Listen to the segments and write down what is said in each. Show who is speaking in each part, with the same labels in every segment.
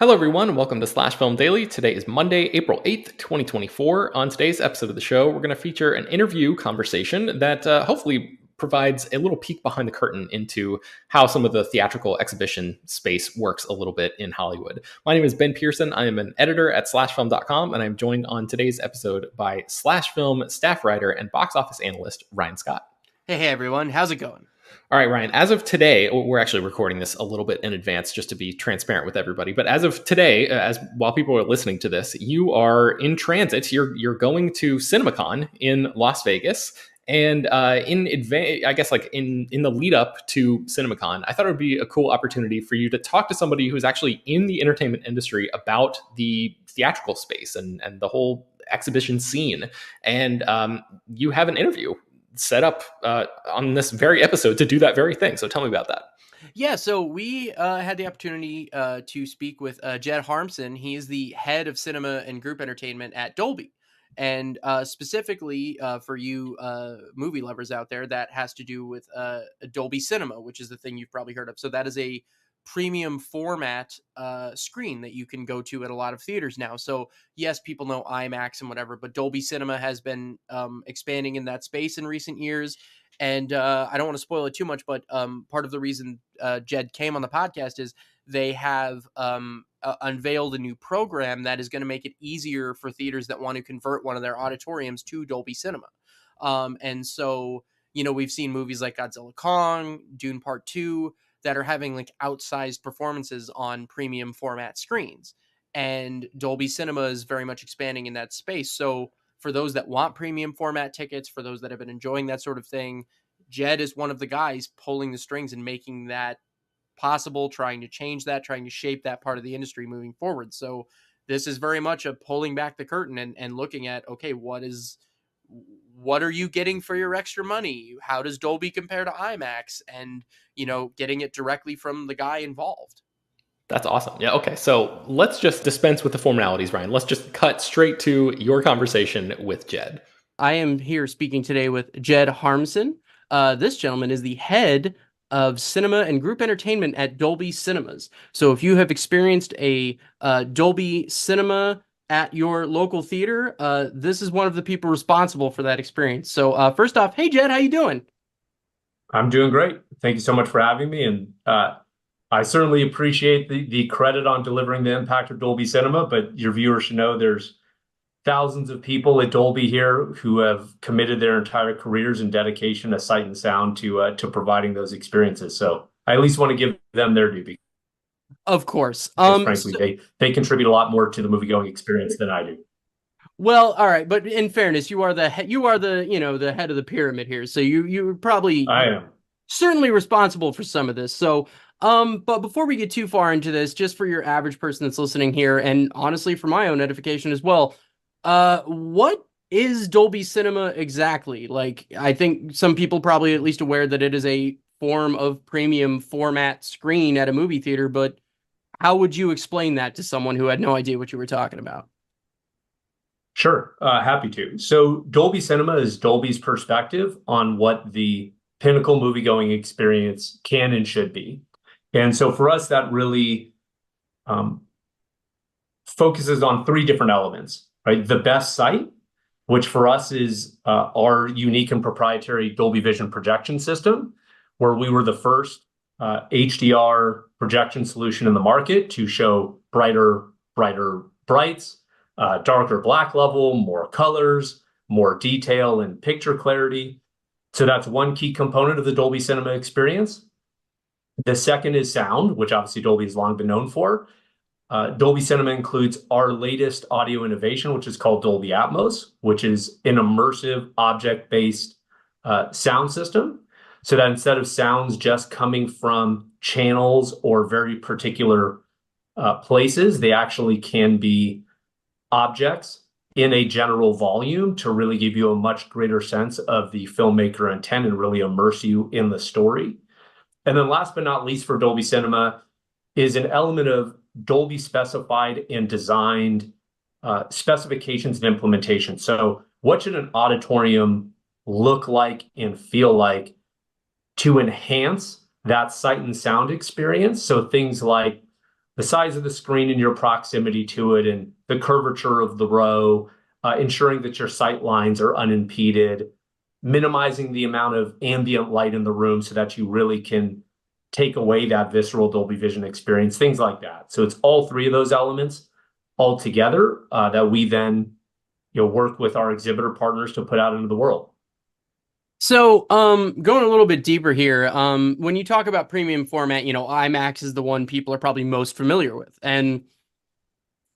Speaker 1: Hello, everyone, and welcome to Slash Film Daily. Today is Monday, April 8th, 2024. On today's episode of the show, we're going to feature an interview conversation that hopefully provides a little peek behind the curtain into how some of the theatrical exhibition space works a little bit in Hollywood. My name is Ben Pearson. I am an editor at slashfilm.com, and I'm joined on today's episode by Slash Film staff writer and box office analyst Ryan Scott.
Speaker 2: Hey, everyone. How's it going?
Speaker 1: All right, Ryan, as of today, we're actually recording this a little bit in advance just to be transparent with everybody. But as of today, as while people are listening to this, you are in transit. You're going to CinemaCon in Las Vegas. And in advance, I guess like in the lead up to CinemaCon, I thought it would be a cool opportunity for you to talk to somebody who's actually in the entertainment industry about the theatrical space and the whole exhibition scene. And you have an interview set up on this very episode to do that very thing. So tell me about that.
Speaker 2: Yeah, so we had the opportunity to speak with Jed Harmsen. He is the head of cinema and group entertainment at Dolby. And specifically for you movie lovers out there, that has to do with Dolby Cinema, which is the thing you've probably heard of. So that is a premium format screen that you can go to at a lot of theaters now. So yes, people know IMAX and whatever, but Dolby Cinema has been expanding in that space in recent years. And I don't want to spoil it too much, but part of the reason Jed came on the podcast is they have unveiled a new program that is going to make it easier for theaters that want to convert one of their auditoriums to Dolby Cinema. And so, we've seen movies like Godzilla Kong, Dune Part 2, that are having like outsized performances on premium format screens. And Dolby Cinema is very much expanding in that space. So for those that want premium format tickets, for those that have been enjoying that sort of thing, Jed is one of the guys pulling the strings and making that possible, trying to change that, trying to shape that part of the industry moving forward. So this is very much a pulling back the curtain and looking at, okay, what are you getting for your extra money? How does Dolby compare to IMAX? And, getting it directly from the guy involved.
Speaker 1: That's awesome. Yeah. Okay. So let's just dispense with the formalities, Ryan. Let's just cut straight to your conversation with Jed.
Speaker 2: I am here speaking today with Jed Harmsen. This gentleman is the head of cinema and group entertainment at Dolby Cinemas. So if you have experienced a Dolby Cinema at your local theater, this is one of the people responsible for that experience. So first off, hey, Jed, how you doing?
Speaker 3: I'm doing great. Thank you so much for having me. And I certainly appreciate the credit on delivering the impact of Dolby Cinema, but your viewers should know there's thousands of people at Dolby here who have committed their entire careers and dedication to sight and sound to providing those experiences. So I at least want to give them their due.
Speaker 2: Of course.
Speaker 3: Because frankly, they contribute a lot more to the movie-going experience than I do.
Speaker 2: Well, all right, but in fairness, you are the the head of the pyramid here, so you're probably
Speaker 3: I am
Speaker 2: certainly responsible for some of this. So, but before we get too far into this, just for your average person that's listening here, and honestly for my own edification as well, what is Dolby Cinema exactly? Like, I think some people probably at least aware that it is a form of premium format screen at a movie theater, but how would you explain that to someone who had no idea what you were talking about?
Speaker 3: Sure, happy to. So Dolby Cinema is Dolby's perspective on what the pinnacle movie-going experience can and should be. And so for us, that really focuses on three different elements, right? The best sight, which for us is our unique and proprietary Dolby Vision projection system, where we were the first HDR projection solution in the market to show brighter brights, darker black level, more colors, more detail and picture clarity. So that's one key component of the Dolby Cinema experience. The second is sound, which obviously Dolby has long been known for. Dolby Cinema includes our latest audio innovation, which is called Dolby Atmos, which is an immersive object-based sound system. So that instead of sounds just coming from channels or very particular places, they actually can be objects in a general volume to really give you a much greater sense of the filmmaker intent and really immerse you in the story. And then last but not least for Dolby Cinema is an element of Dolby specified and designed specifications and implementation. So what should an auditorium look like and feel like to enhance that sight and sound experience? So things like the size of the screen and your proximity to it and the curvature of the row, ensuring that your sight lines are unimpeded, minimizing the amount of ambient light in the room so that you really can take away that visceral Dolby Vision experience, things like that. So it's all three of those elements all together that we then work with our exhibitor partners to put out into the world.
Speaker 2: So, going a little bit deeper here, when you talk about premium format, IMAX is the one people are probably most familiar with. And,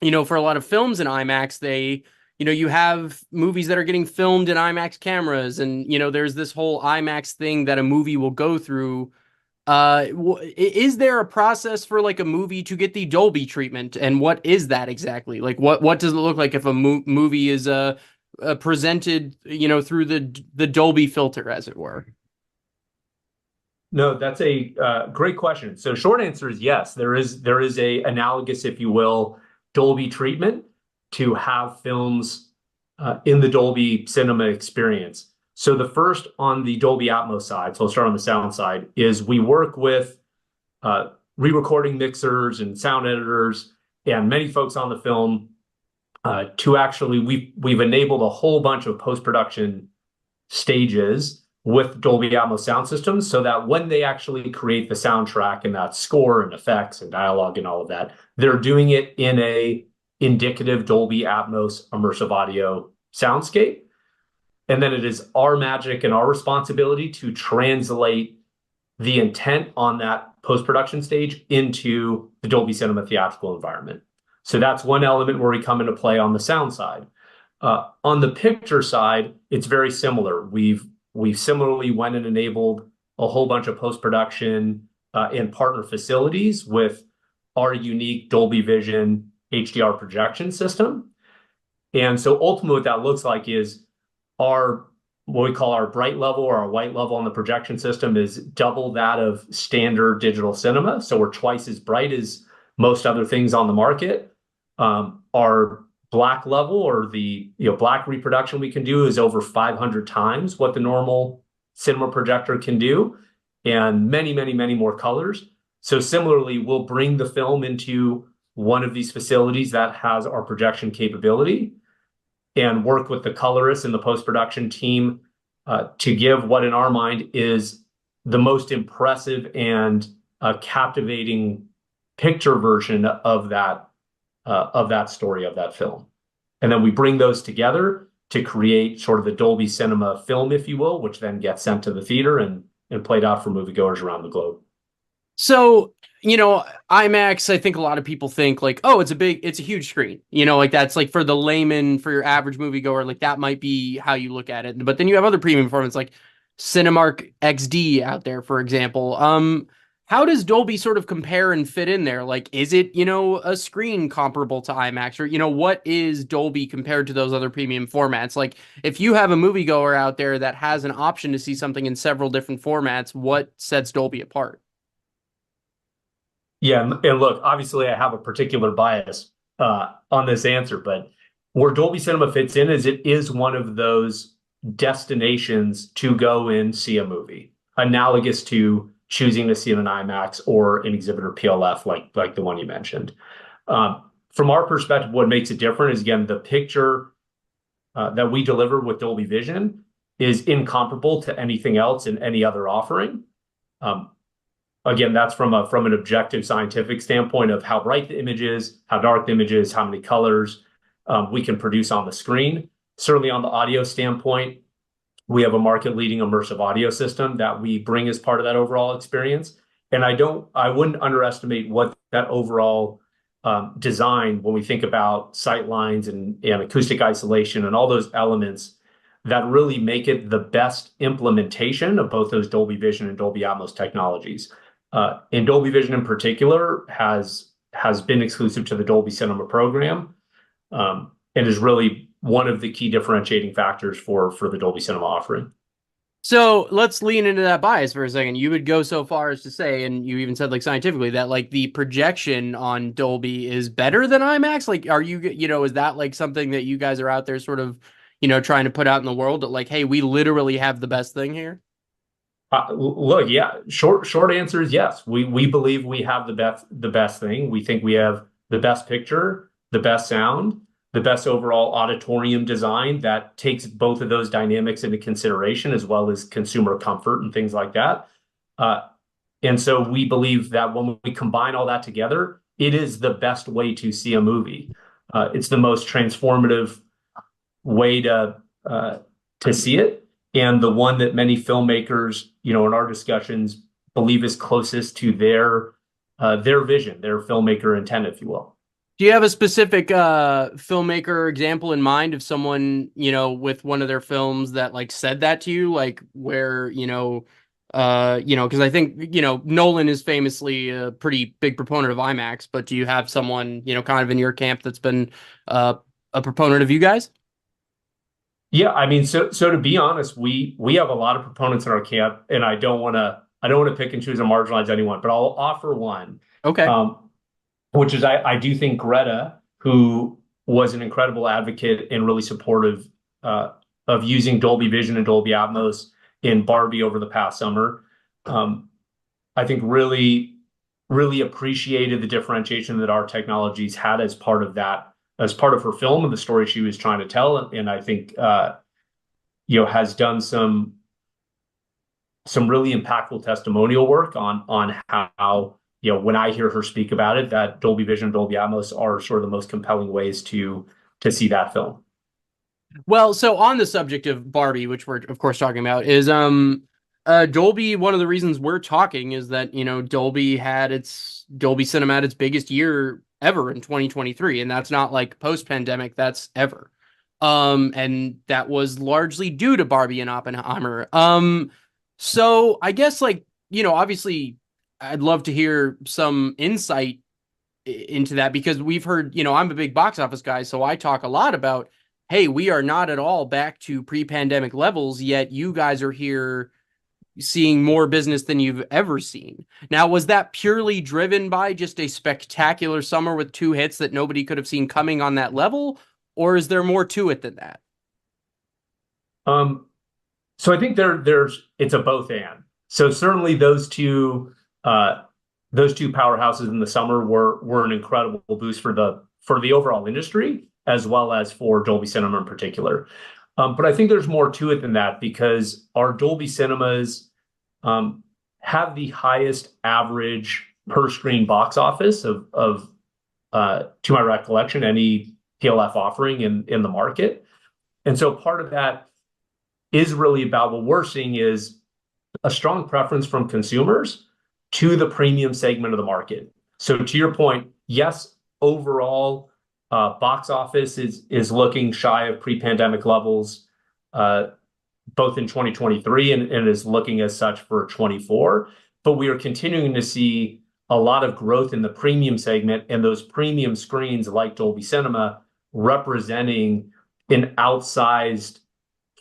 Speaker 2: for a lot of films in IMAX, you have movies that are getting filmed in IMAX cameras. And, there's this whole IMAX thing that a movie will go through. Is there a process for like a movie to get the Dolby treatment? And what is that exactly? Like, what does it look like if a movie is, presented, through the Dolby filter, as it were?
Speaker 3: No, that's a great question. So short answer is yes. There is a analogous, if you will, Dolby treatment to have films in the Dolby cinema experience. So the first on the Dolby Atmos side, so I'll start on the sound side, is we work with re-recording mixers and sound editors and many folks on the film to actually, we've enabled a whole bunch of post-production stages with Dolby Atmos sound systems so that when they actually create the soundtrack and that score and effects and dialogue and all of that, they're doing it in a indicative Dolby Atmos immersive audio soundscape. And then it is our magic and our responsibility to translate the intent on that post-production stage into the Dolby Cinema theatrical environment. So that's one element where we come into play on the sound side. On the picture side, it's very similar. We've similarly went and enabled a whole bunch of post-production and partner facilities with our unique Dolby Vision HDR projection system. And so ultimately what that looks like is what we call our bright level or our white level on the projection system is double that of standard digital cinema. So we're twice as bright as most other things on the market. Our black level or the black reproduction we can do is over 500 times what the normal cinema projector can do, and many, many, many more colors. So similarly, we'll bring the film into one of these facilities that has our projection capability and work with the colorists and the post-production team to give what in our mind is the most impressive and captivating picture version of that story of that film. And then we bring those together to create sort of the Dolby Cinema film, if you will, which then gets sent to the theater and played out for moviegoers around the globe.
Speaker 2: So, IMAX, I think a lot of people think like, oh, it's a huge screen, like that's like for the layman, for your average moviegoer, like that might be how you look at it. But then you have other premium formats like Cinemark XD out there, for example. How does Dolby sort of compare and fit in there? Like, is it, a screen comparable to IMAX, or, what is Dolby compared to those other premium formats? Like, if you have a moviegoer out there that has an option to see something in several different formats, what sets Dolby apart?
Speaker 3: Yeah, and look, obviously I have a particular bias on this answer, but where Dolby Cinema fits in is it is one of those destinations to go and see a movie, analogous to choosing to see it in IMAX or an exhibitor PLF like the one you mentioned. From our perspective, what makes it different is, again, the picture that we deliver with Dolby Vision is incomparable to anything else in any other offering. Again, that's from an objective scientific standpoint of how bright the image is, how dark the image is, how many colors we can produce on the screen. Certainly on the audio standpoint, we have a market-leading immersive audio system that we bring as part of that overall experience. And I wouldn't underestimate what that overall design, when we think about sight lines and acoustic isolation and all those elements that really make it the best implementation of both those Dolby Vision and Dolby Atmos technologies. And Dolby Vision in particular has been exclusive to the Dolby Cinema program and is really one of the key differentiating factors for the Dolby Cinema offering.
Speaker 2: So let's lean into that bias for a second. You would go so far as to say, and you even said like scientifically, that like the projection on Dolby is better than IMAX. Like, are you, is that like something that you guys are out there sort of, trying to put out in the world that like, hey, we literally have the best thing here?
Speaker 3: Look, yeah, short answer is yes. We believe we have the best thing. We think we have the best picture, the best sound, the best overall auditorium design that takes both of those dynamics into consideration, as well as consumer comfort and things like that. Uh, and so we believe that when we combine all that together, it is the best way to see a movie. It's the most transformative way to see it, and the one that many filmmakers, in our discussions, believe is closest to their vision, their filmmaker intent, if you will.
Speaker 2: Do you have a specific filmmaker example in mind of someone, with one of their films that like said that to you, like where, because I think, Nolan is famously a pretty big proponent of IMAX, but do you have someone, kind of in your camp that's been a proponent of you guys?
Speaker 3: Yeah, I mean, so to be honest, we have a lot of proponents in our camp, and I don't want to pick and choose and marginalize anyone, but I'll offer one.
Speaker 2: Okay.
Speaker 3: Um, which is I do think Greta, who was an incredible advocate and really supportive of using Dolby Vision and Dolby Atmos in Barbie over the past summer, um, I think really appreciated the differentiation that our technologies had as part of that, as part of her film and the story she was trying to tell, and I think has done some really impactful testimonial work on how, when I hear her speak about it, that Dolby Vision and Dolby Atmos are sort of the most compelling ways to see that film.
Speaker 2: Well, so on the subject of Barbie, which we're of course talking about, is Dolby. One of the reasons we're talking is that Dolby Cinema had its biggest year ever in 2023, and that's not like post pandemic, that's ever. And that was largely due to Barbie and Oppenheimer. So I guess like, obviously I'd love to hear some insight into that, because we've heard, I'm a big box office guy, so I talk a lot about, hey, we are not at all back to pre-pandemic levels, yet you guys are here seeing more business than you've ever seen. Now, was that purely driven by just a spectacular summer with two hits that nobody could have seen coming on that level, or is there more to it than that?
Speaker 3: Um, so I think there's it's a both and. So certainly those two powerhouses in the summer were an incredible boost for the overall industry, as well as for Dolby Cinema in particular. But I think there's more to it than that, because our Dolby Cinemas have the highest average per screen box office of to my recollection, any PLF offering in the market. And so part of that is really about what we're seeing is a strong preference from consumers to the premium segment of the market. So to your point, yes, overall box office is looking shy of pre-pandemic levels, both in 2023 and is looking as such for 24. But we are continuing to see a lot of growth in the premium segment, and those premium screens like Dolby Cinema representing an outsized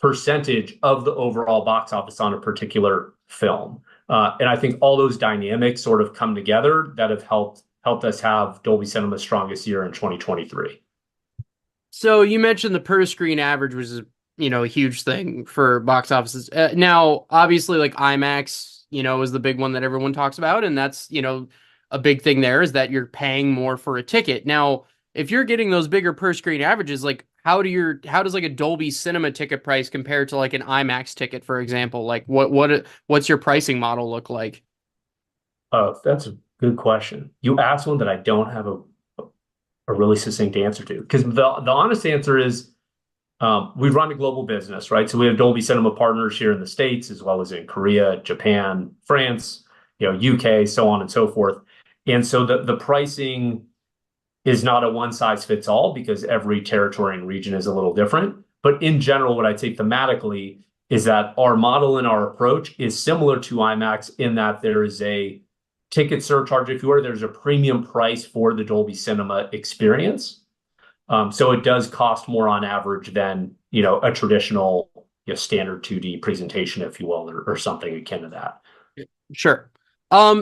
Speaker 3: percentage of the overall box office on a particular film. And I think all those dynamics sort of come together that have helped us have Dolby Cinema's strongest year in 2023.
Speaker 2: So you mentioned the per screen average was, a huge thing for box offices. Now, obviously, like IMAX, is the big one that everyone talks about, and that's, a big thing there is that you're paying more for a ticket. Now, if you're getting those bigger per screen averages, like how does like a Dolby Cinema ticket price compare to like an IMAX ticket, for example? Like what's your pricing model look like?
Speaker 3: Oh, that's a good question. You asked one that I don't have a really succinct answer to, because the honest answer is we run a global business, right? So we have Dolby Cinema partners here in the States, as well as in Korea, Japan, France, UK, so on and so forth. And so the pricing is not a one size fits all, because every territory and region is a little different. But in general, what I'd say thematically is that our model and our approach is similar to IMAX in that there is a ticket surcharge, if you will. There's a premium price for the Dolby Cinema experience. So it does cost more on average than, a traditional, standard 2D presentation, if you will, or something akin to that.
Speaker 2: Sure.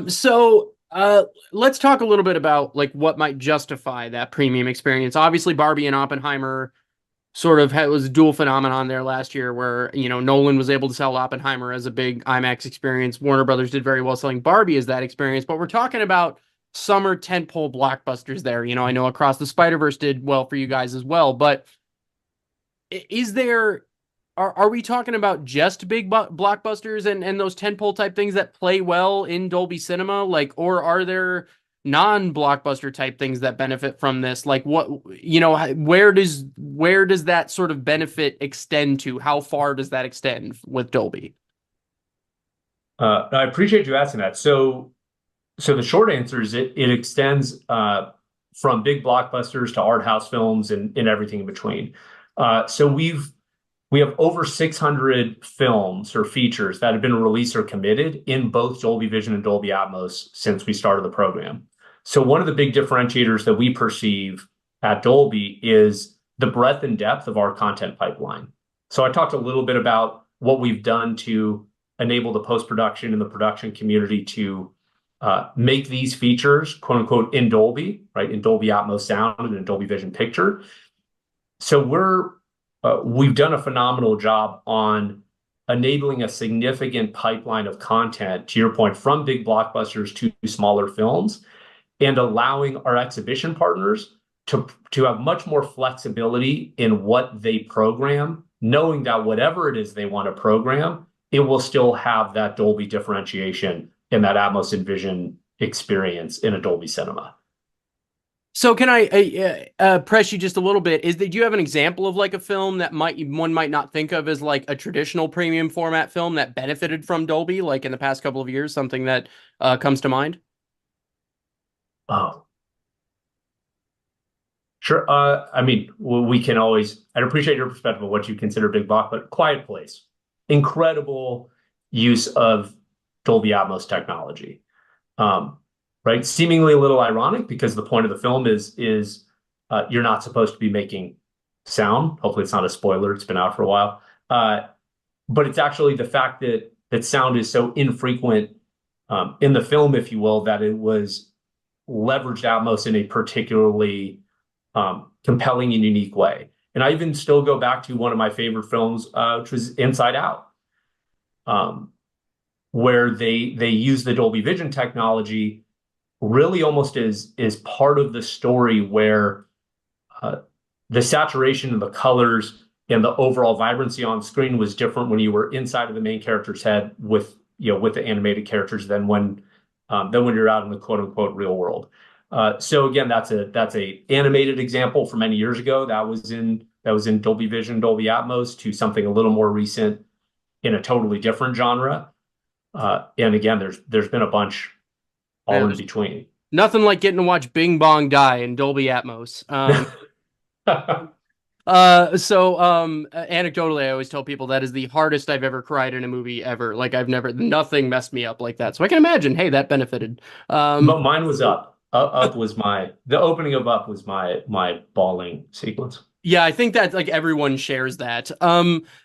Speaker 2: So let's talk a little bit about like what might justify that premium experience. Obviously, Barbie and Oppenheimer sort of was a dual phenomenon there last year where, Nolan was able to sell Oppenheimer as a big IMAX experience. Warner Brothers did very well selling Barbie as that experience, but we're talking about summer tentpole blockbusters there. I know Across the Spider-Verse did well for you guys as well, but is there are we talking about just big blockbusters and those tentpole type things that play well in Dolby Cinema, like, or are there non-blockbuster type things that benefit from this? Like, what, where does that sort of benefit extend to? How far does that extend with Dolby?
Speaker 3: I appreciate you asking that. So the short answer is it extends from big blockbusters to art house films and everything in between. So we have over 600 films or features that have been released or committed in both Dolby Vision and Dolby Atmos since we started the program. So one of the big differentiators that we perceive at Dolby is the breadth and depth of our content pipeline. So I talked a little bit about what we've done to enable the post-production and the production community to make these features, quote unquote, in Dolby, right? In Dolby Atmos sound and in Dolby Vision picture. So we've done a phenomenal job on enabling a significant pipeline of content, to your point, from big blockbusters to smaller films, and allowing our exhibition partners to have much more flexibility in what they program, knowing that whatever it is they want to program, it will still have that Dolby differentiation and that Atmos and Vision experience in a Dolby cinema.
Speaker 2: So can I press you just a little bit? Do you have an example of like a film that one might not think of as like a traditional premium format film that benefited from Dolby, like in the past couple of years, something that comes to mind?
Speaker 3: Oh, sure. I mean, we can always, I'd appreciate your perspective of what you consider big block, but Quiet Place, incredible use of Dolby Atmos technology. Right? Seemingly a little ironic because the point of the film is you're not supposed to be making sound. Hopefully it's not a spoiler. It's been out for a while. But it's actually the fact that sound is so infrequent in the film, if you will, that it was leveraged Atmos in a particularly compelling and unique way. And I even still go back to one of my favorite films, which was Inside Out, where they use the Dolby Vision technology really almost is part of the story, where the saturation of the colors and the overall vibrancy on screen was different when you were inside of the main character's head with the animated characters than when you're out in the quote unquote real world. So again, that's a animated example from many years ago that was in Dolby Vision, Dolby Atmos, to something a little more recent in a totally different genre. And again, there's been a bunch all in between.
Speaker 2: Nothing like getting to watch Bing Bong die in Dolby Atmos. Anecdotally, I always tell people that is the hardest I've ever cried in a movie ever. Like nothing messed me up like that. So I can imagine, hey, that benefited.
Speaker 3: But mine was Up. Up was the opening of Up was my bawling sequence.
Speaker 2: Yeah, I think that like everyone shares that.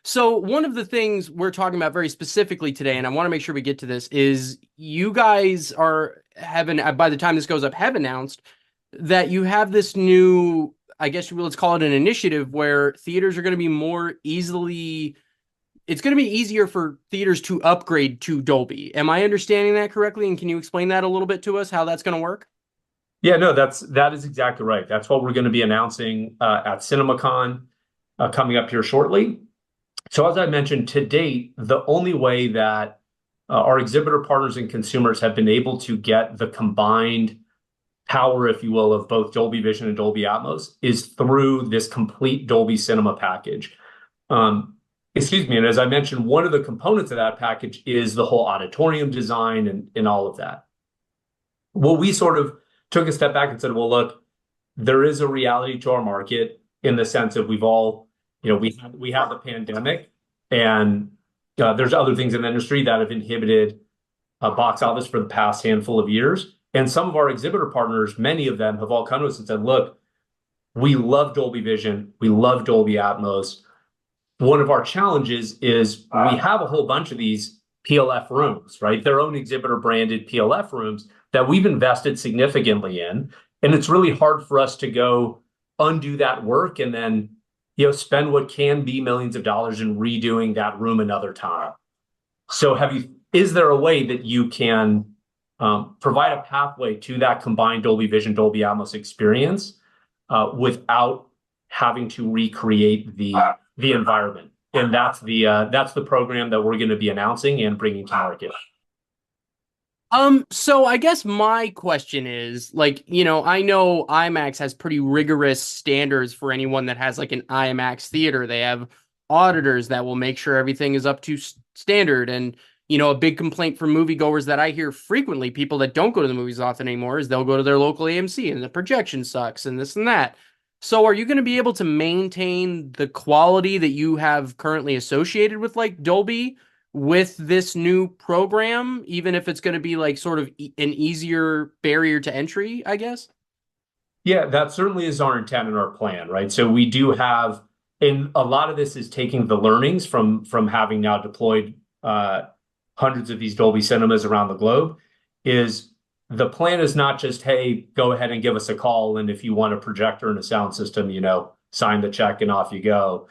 Speaker 2: So one of the things we're talking about very specifically today, and I want to make sure we get to this, is you guys by the time this goes up, have announced that you have this new, I guess let's call it an initiative, where theaters are going to be it's going to be easier for theaters to upgrade to Dolby. Am I understanding that correctly? And can you explain that a little bit to us, how that's going to work?
Speaker 3: Yeah, no, that is exactly right. That's what we're going to be announcing at CinemaCon coming up here shortly. So as I mentioned, to date, the only way that our exhibitor partners and consumers have been able to get the combined power, if you will, of both Dolby Vision and Dolby Atmos is through this complete Dolby Cinema package. Excuse me. And as I mentioned, one of the components of that package is the whole auditorium design and all of that. Well, we sort of took a step back and said, well, look, there is a reality to our market in the sense of we've all, we have the pandemic, and there's other things in the industry that have inhibited box office for the past handful of years. And some of our exhibitor partners, many of them have all come to us and said, look, we love Dolby Vision. We love Dolby Atmos. One of our challenges is we have a whole bunch of these PLF rooms, right? Their own exhibitor branded PLF rooms that we've invested significantly in. And it's really hard for us to go undo that work and then spend what can be millions of dollars in redoing that room another time. So is there a way that you can provide a pathway to that combined Dolby Vision, Dolby Atmos experience without having to recreate the environment? And that's the program that we're going to be announcing and bringing to market.
Speaker 2: So I guess my question is, like, I know IMAX has pretty rigorous standards for anyone that has like an IMAX theater. They have auditors that will make sure everything is up to standard. And, a big complaint from moviegoers that I hear frequently, people that don't go to the movies often anymore, is they'll go to their local AMC and the projection sucks and this and that. So are you going to be able to maintain the quality that you have currently associated with like Dolby with this new program, even if it's going to be like sort of an easier barrier to entry, I guess?
Speaker 3: Yeah, that certainly is our intent and our plan, right? So we do have, and a lot of this is taking the learnings from having now deployed hundreds of these Dolby cinemas around the globe. Is the plan is not just, hey, go ahead and give us a call, and if you want a projector and a sound system, sign the check and off you go.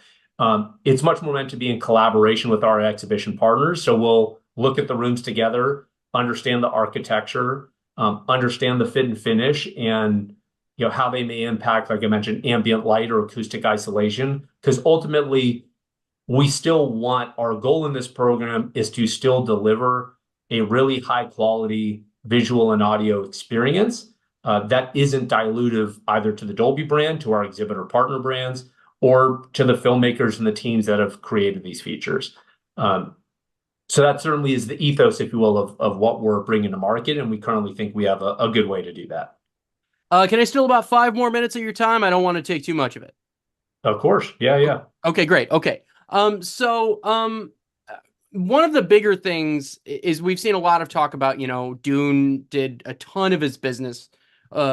Speaker 3: It's much more meant to be in collaboration with our exhibition partners. So we'll look at the rooms together, understand the architecture, understand the fit and finish, and how they may impact, like I mentioned, ambient light or acoustic isolation. Because ultimately, we still want, our goal in this program is to still deliver a really high quality visual and audio experience that isn't dilutive either to the Dolby brand, to our exhibitor partner brands, or to the filmmakers and the teams that have created these features. So that certainly is the ethos, if you will, of what we're bringing to market, and we currently think we have a good way to do that.
Speaker 2: Can I steal about 5 more minutes of your time? I don't want to take too much of it.
Speaker 3: Of course. Yeah, yeah.
Speaker 2: Okay, great. Okay. One of the bigger things is we've seen a lot of talk about, Dune did a ton of his business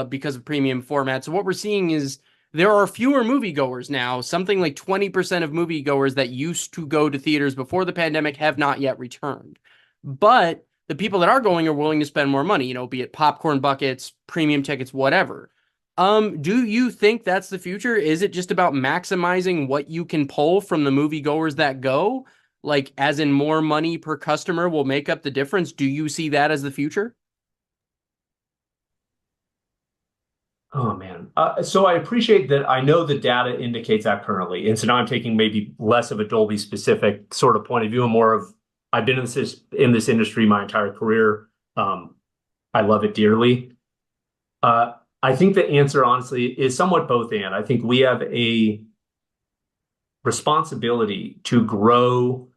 Speaker 2: because of premium format. So what we're seeing is there are fewer moviegoers now. Something like 20% of moviegoers that used to go to theaters before the pandemic have not yet returned. But the people that are going are willing to spend more money, be it popcorn buckets, premium tickets, whatever. Do you think that's the future? Is it just about maximizing what you can pull from the moviegoers that go? Like, as in more money per customer will make up the difference? Do you see that as the future?
Speaker 3: Oh, man. So I appreciate that. I know the data indicates that currently. And so now I'm taking maybe less of a Dolby specific sort of point of view and more of, I've been in this industry my entire career. I love it dearly. I think the answer, honestly, is somewhat both and. I think we have a responsibility to grow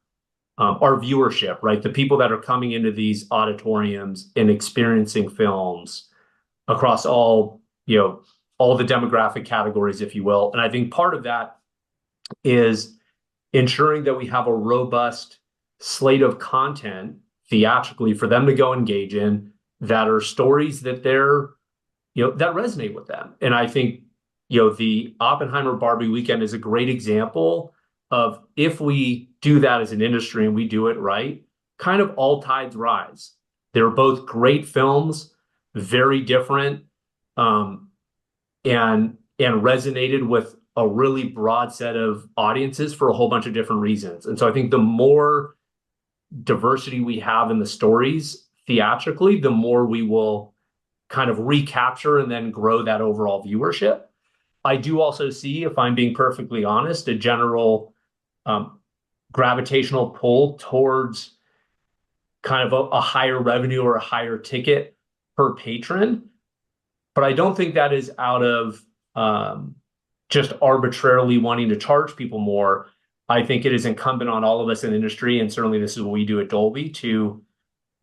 Speaker 3: our viewership, right? The people that are coming into these auditoriums and experiencing films across all the demographic categories, if you will. And I think part of that is ensuring that we have a robust slate of content theatrically for them to go engage in that are stories that that resonate with them. And I think, the Oppenheimer Barbie weekend is a great example of, if we do that as an industry and we do it right, kind of all tides rise. They're both great films, very different, and resonated with a really broad set of audiences for a whole bunch of different reasons. And so I think the more diversity we have in the stories theatrically, the more we will kind of recapture and then grow that overall viewership. I do also see, if I'm being perfectly honest, a general gravitational pull towards kind of a higher revenue or a higher ticket per patron. But I don't think that is out of just arbitrarily wanting to charge people more. I think it is incumbent on all of us in the industry, and certainly this is what we do at Dolby,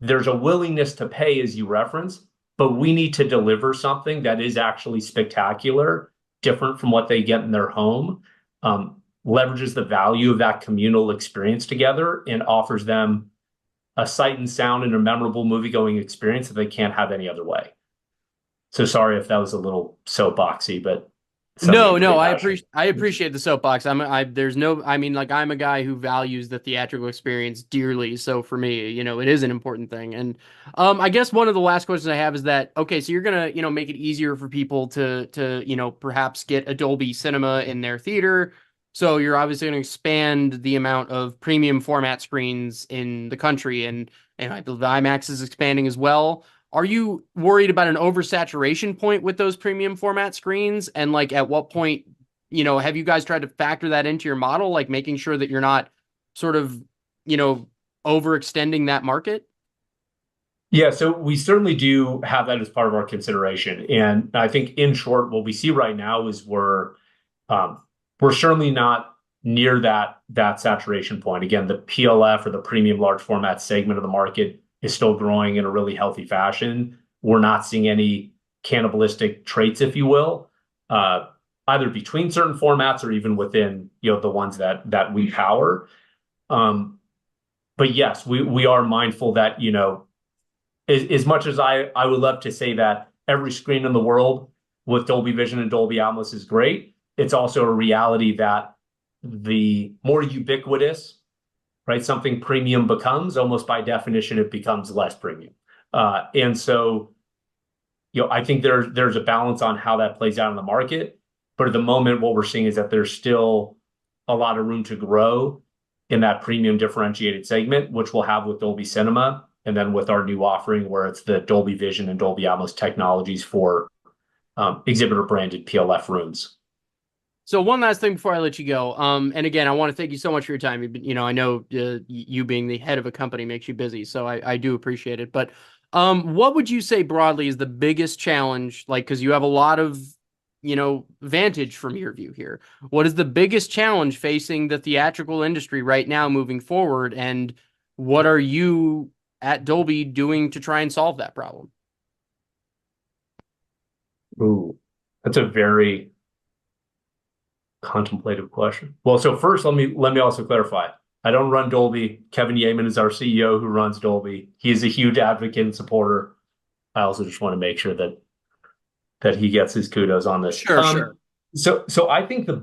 Speaker 3: there's a willingness to pay, as you reference, but we need to deliver something that is actually spectacular, different from what they get in their home, leverages the value of that communal experience together, and offers them a sight and sound and a memorable movie-going experience that they can't have any other way. So sorry if that was a little soapboxy, but
Speaker 2: No, I appreciate the soapbox. I'm a guy who values the theatrical experience dearly. So for me, it is an important thing. And I guess one of the last questions I have is that, okay, so you're gonna, make it easier for people to perhaps get a Dolby Cinema in their theater. So you're obviously going to expand the amount of premium format screens in the country, and I believe IMAX is expanding as well. Are you worried about an oversaturation point with those premium format screens? And like, at what point, have you guys tried to factor that into your model, like making sure that you're not sort of, you know, overextending that market?
Speaker 3: Yeah, so we certainly do have that as part of our consideration. And I think in short, what we see right now is um, we're certainly not near that saturation point. Again, the PLF or the premium large format segment of the market is still growing in a really healthy fashion. We're not seeing any cannibalistic traits, if you will, uh, either between certain formats or even within the ones that we power. Um, but yes, we are mindful that as much as I would love to say that every screen in the world with Dolby Vision and Dolby Atmos is great, it's also a reality that the more ubiquitous, right, something premium becomes, almost by definition, it becomes less premium. And so, I think there's a balance on how that plays out in the market. But at the moment, what we're seeing is that there's still a lot of room to grow in that premium differentiated segment, which we'll have with Dolby Cinema, and then with our new offering where it's the Dolby Vision and Dolby Atmos technologies for exhibitor branded PLF rooms.
Speaker 2: So one last thing before I let you go. And again, I want to thank you so much for your time. I know you being the head of a company makes you busy, so I do appreciate it. But what would you say broadly is the biggest challenge? Like, because you have a lot of, vantage from your view here. What is the biggest challenge facing the theatrical industry right now moving forward? And what are you at Dolby doing to try and solve that problem?
Speaker 3: Ooh, that's a very contemplative question. Well, so first, let me also clarify. I don't run Dolby. Kevin Yeaman is our CEO who runs Dolby. He is a huge advocate and supporter. I also just want to make sure that he gets his kudos on this.
Speaker 2: Sure, sure.
Speaker 3: So I just think the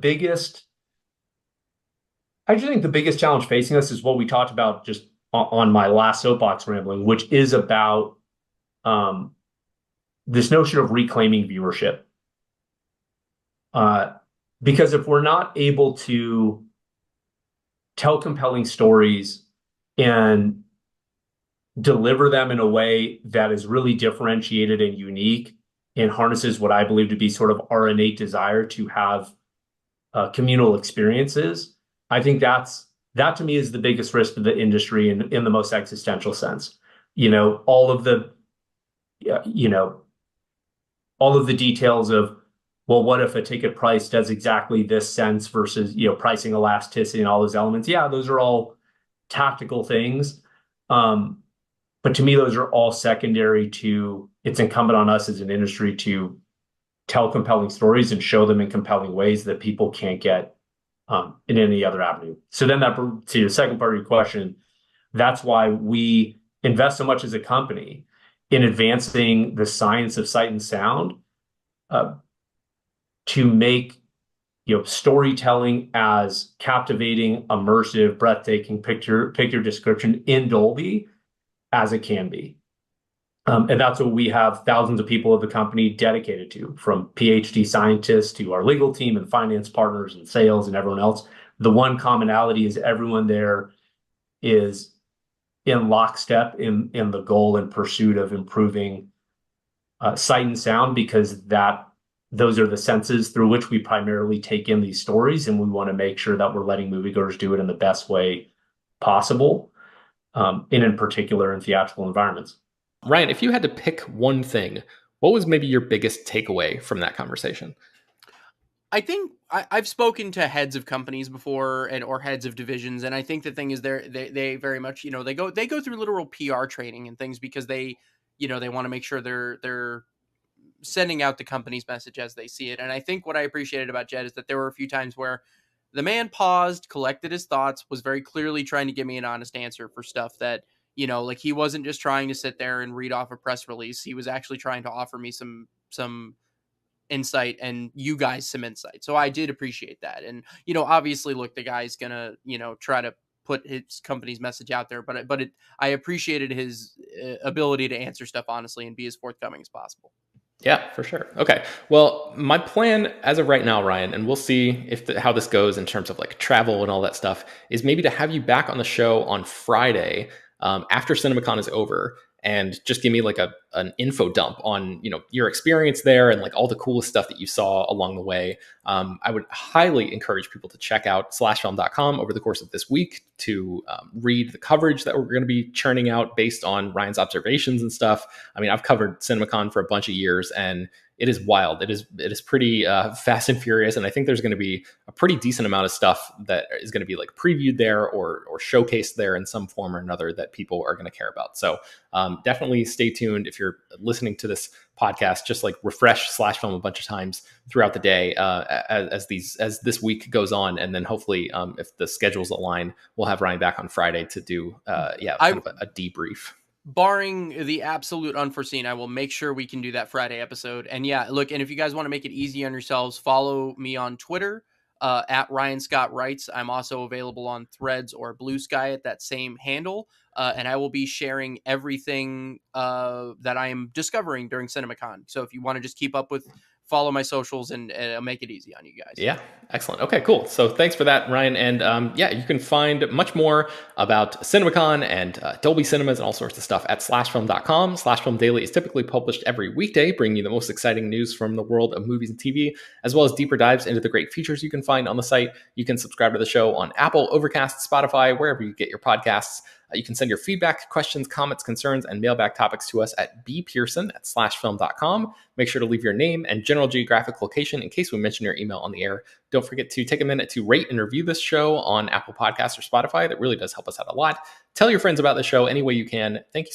Speaker 3: biggest challenge facing us is what we talked about just on my last soapbox rambling, which is about um, this notion of reclaiming viewership. Uh, because if we're not able to tell compelling stories and deliver them in a way that is really differentiated and unique and harnesses what I believe to be sort of our innate desire to have communal experiences, I think that to me is the biggest risk to the industry in the most existential sense. All of the you know all of the details of, well, what if a ticket price does exactly this sense versus pricing elasticity and all those elements. Yeah, those are all tactical things. Um, but to me, those are all secondary to it's incumbent on us as an industry to tell compelling stories and show them in compelling ways that people can't get in any other avenue. So then that to the second part of your question, that's why we invest so much as a company in advancing the science of sight and sound uh, to make storytelling as captivating, immersive, breathtaking picture description in Dolby as it can be. And that's what we have thousands of people of the company dedicated to, from PhD scientists to our legal team and finance partners and sales and everyone else. The one commonality is everyone there is in lockstep in the goal and pursuit of improving sight and sound, because those are the senses through which we primarily take in these stories, and we want to make sure that we're letting moviegoers do it in the best way possible, and in particular in theatrical environments.
Speaker 1: Ryan, if you had to pick one thing, what was maybe your biggest takeaway from that conversation?
Speaker 2: I think I've spoken to heads of companies before and or heads of divisions, and I think the thing is they very much they go through literal PR training and things because they want to make sure they're sending out the company's message as they see it. And I think what I appreciated about Jed is that there were a few times where the man paused, collected his thoughts, was very clearly trying to give me an honest answer for stuff that like he wasn't just trying to sit there and read off a press release. He was actually trying to offer me some insight and you guys some insight. So I did appreciate that. And obviously, look, the guy's gonna try to put his company's message out there, I appreciated his ability to answer stuff honestly and be as forthcoming as possible.
Speaker 1: Yeah, for sure. Okay. Well, my plan as of right now, Ryan, and we'll see if how this goes in terms of like travel and all that stuff, is maybe to have you back on the show on Friday after CinemaCon is over, and just give me like an info dump on your experience there and like all the coolest stuff that you saw along the way. I would highly encourage people to check out slashfilm.com over the course of this week to read the coverage that we're going to be churning out based on Ryan's observations and stuff. I mean, I've covered CinemaCon for a bunch of years, and it is wild. It is pretty fast and furious, and I think there's going to be a pretty decent amount of stuff that is going to be like previewed there or showcased there in some form or another that people are going to care about. So definitely stay tuned. If you're listening to this podcast, just like refresh Slash Film a bunch of times throughout the day as this week goes on, and then hopefully if the schedules align, we'll have Ryan back on Friday to do kind of a debrief.
Speaker 2: Barring the absolute unforeseen, I will make sure we can do that Friday episode. And yeah, look, and if you guys want to make it easy on yourselves, follow me on Twitter at Ryan Scott Writes. I'm also available on Threads or Blue Sky at that same handle. And I will be sharing everything that I am discovering during CinemaCon. So if you want to just keep up with, follow my socials, and I'll make it easy on you guys.
Speaker 1: Yeah, excellent. Okay, cool. So thanks for that, Ryan. And yeah, you can find much more about CinemaCon and Dolby Cinemas and all sorts of stuff at slashfilm.com. Slashfilm Daily is typically published every weekday, bringing you the most exciting news from the world of movies and TV, as well as deeper dives into the great features you can find on the site. You can subscribe to the show on Apple, Overcast, Spotify, wherever you get your podcasts. You can send your feedback, questions, comments, concerns, and mailbag topics to us at bpearson@slashfilm.com. Make sure to leave your name and general geographic location in case we mention your email on the air. Don't forget to take a minute to rate and review this show on Apple Podcasts or Spotify. That really does help us out a lot. Tell your friends about the show any way you can. Thank you.